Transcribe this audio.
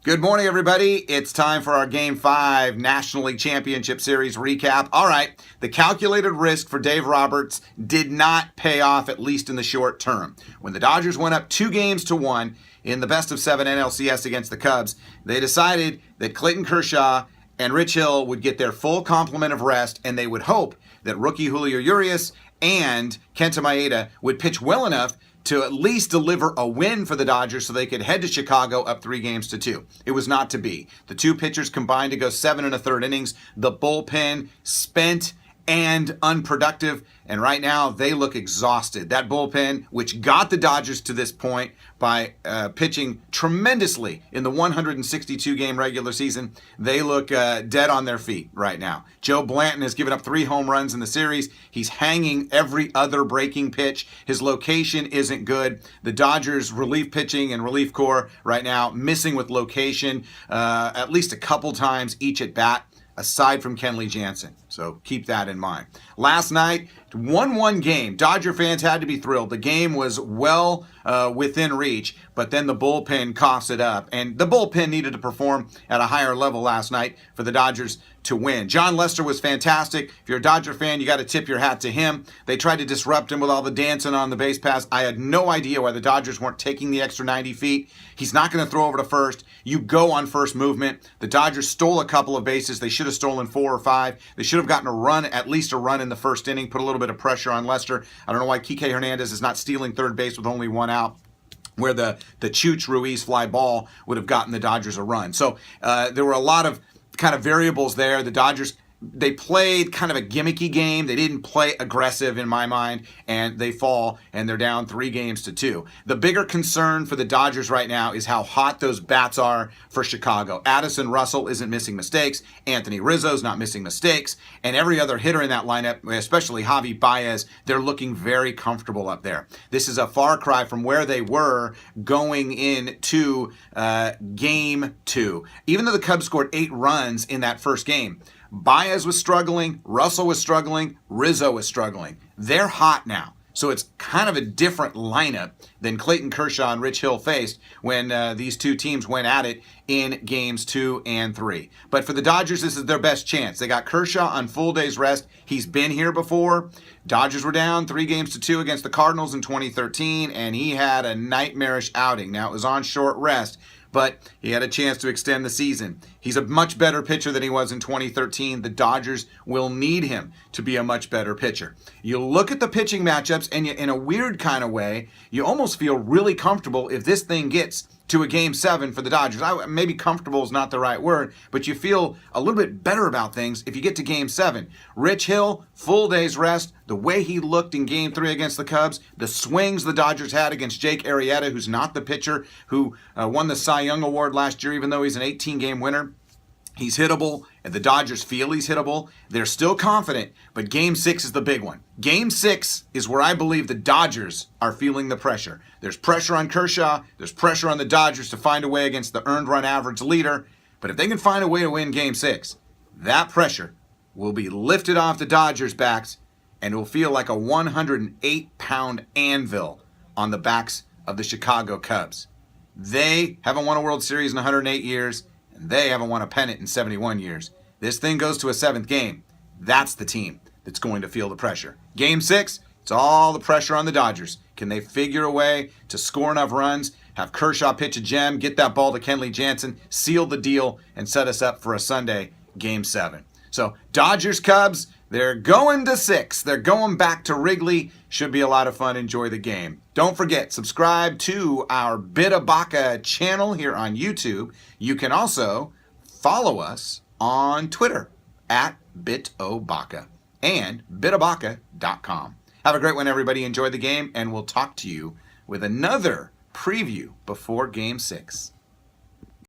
Good morning, everybody. It's time for our Game 5 National League Championship Series recap. All right, the calculated risk for Dave Roberts did not pay off, at least in the short term. When the Dodgers went up 2-1 in the best-of-7 NLCS against the Cubs, they decided that Clayton Kershaw and Rich Hill would get their full complement of rest, and they would hope that rookie Julio Urias and Kenta Maeda would pitch well enough to at least deliver a win for the Dodgers so they could head to Chicago up 3-2. It was not to be. The two pitchers combined to go 7 1/3 innings. The bullpen spent and unproductive, and right now they look exhausted. That bullpen, which got the Dodgers to this point by pitching tremendously in the 162-game regular season, they look dead on their feet right now. Joe Blanton has given up 3 home runs in the series. He's hanging every other breaking pitch. His location isn't good. The Dodgers relief pitching and relief corps right now missing with location at least a couple times each at bat, aside from Kenley Jansen. So keep that in mind. Last night, 1-1 game. Dodger fans had to be thrilled. The game was well within reach, but then the bullpen coughs it up. And the bullpen needed to perform at a higher level last night for the Dodgers to win. John Lester was fantastic. If you're a Dodger fan, you got to tip your hat to him. They tried to disrupt him with all the dancing on the base pass. I had no idea why the Dodgers weren't taking the extra 90 feet. He's not going to throw over to first. You go on first movement. The Dodgers stole a couple of bases. They should have stolen 4 or 5. They should have gotten a run, at least a run in the first inning, put a little bit of pressure on Lester. I don't know why Kike Hernandez is not stealing third base with only 1 out, where the Chooch Ruiz fly ball would have gotten the Dodgers a run. So there were a lot of kind of variables there. The Dodgers, they played kind of a gimmicky game. They didn't play aggressive in my mind, and they fall, and they're down 3-2. The bigger concern for the Dodgers right now is how hot those bats are for Chicago. Addison Russell isn't missing mistakes. Anthony Rizzo's not missing mistakes. And every other hitter in that lineup, especially Javi Baez, they're looking very comfortable up there. This is a far cry from where they were going into Game 2. Even though the Cubs scored 8 runs in that first game, Baez was struggling, Russell was struggling, Rizzo was struggling. They're hot now. So it's kind of a different lineup than Clayton Kershaw and Rich Hill faced when these two teams went at it in games 2 and 3. But for the Dodgers, this is their best chance. They got Kershaw on full day's rest. He's been here before. Dodgers were down 3-2 against the Cardinals in 2013, and he had a nightmarish outing. Now, it was on short rest, but he had a chance to extend the season. He's a much better pitcher than he was in 2013. The Dodgers will need him to be a much better pitcher. You look at the pitching matchups, and in a weird kind of way, you almost feel really comfortable if this thing gets to a Game 7 for the Dodgers. Maybe comfortable is not the right word, but you feel a little bit better about things if you get to Game 7. Rich Hill, full day's rest, the way he looked in Game 3 against the Cubs, the swings the Dodgers had against Jake Arrieta, who's not the pitcher who won the Cy Young Award last year, even though he's an 18-game winner. He's hittable, and the Dodgers feel he's hittable. They're still confident, but Game 6 is the big one. Game 6 is where I believe the Dodgers are feeling the pressure. There's pressure on Kershaw. There's pressure on the Dodgers to find a way against the earned run average leader. But if they can find a way to win Game 6, that pressure will be lifted off the Dodgers' backs, and it will feel like a 108-pound anvil on the backs of the Chicago Cubs. They haven't won a World Series in 108 years. And they haven't won a pennant in 71 years. This thing goes to a 7th game. That's the team that's going to feel the pressure. Game 6, it's all the pressure on the Dodgers. Can they figure a way to score enough runs, have Kershaw pitch a gem, get that ball to Kenley Jansen, seal the deal, and set us up for a Sunday Game 7? So Dodgers, Cubs, they're going to 6. They're going back to Wrigley. Should be a lot of fun. Enjoy the game. Don't forget, subscribe to our Bitabaca channel here on YouTube. You can also follow us on Twitter at Bitobaca and Bitabaca.com. Have a great one, everybody. Enjoy the game, and we'll talk to you with another preview before Game 6.